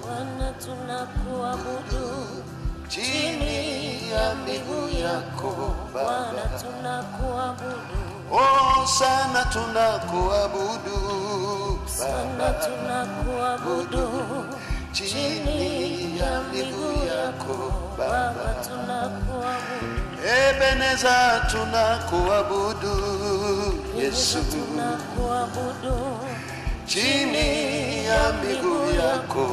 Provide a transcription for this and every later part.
Bwana tunakuabudu chini ya miguu yako Bwana tunakuabudu. Oh sana tunakuabudu Sana tunakuabudu chini ya miguu yako Baba tunakuabudu. Ebeneza tunakuabudu Yesu tunakuabudu chini ya miguu yako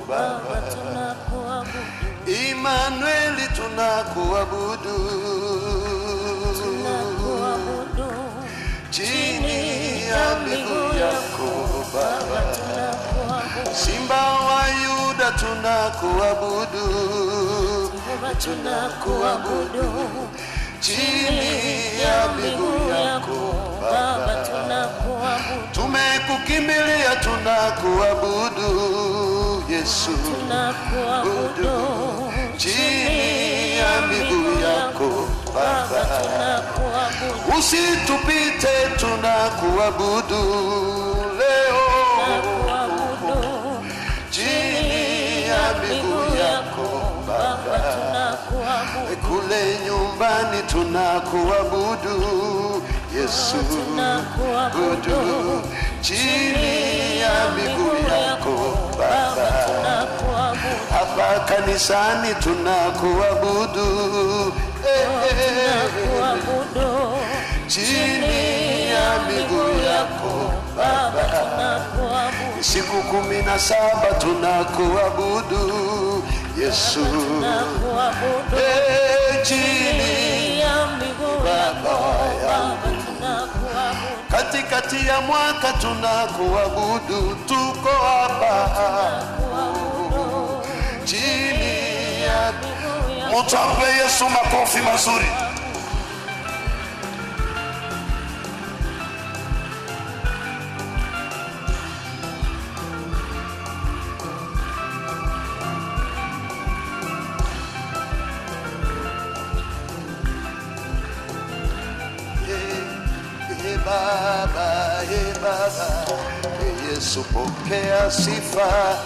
Baba tunakuabudu. Emmanuel tunakuabudu chini ya miguu yako Baba Simba wa Yuda tunakuabudu chini ya miguu yako Baba tumekukimbilia tunakuabudu Yesu chini ya miguu yako Baba usitupite tunakuabudu leo chini ya miguu yako Baba kule nyumbani tunakuabudu Yesu chini ya miguu yako Baba hapa kanisani tunakuabudu chini ya miguu yako Baba siku 17 tunakuabudu Yesu chini ya miguu yako katikati ya mwaka tunakuabudu tuko hapa chini ya Mtampe Yesu makofi mazuri. Baba Yesu pokea sifa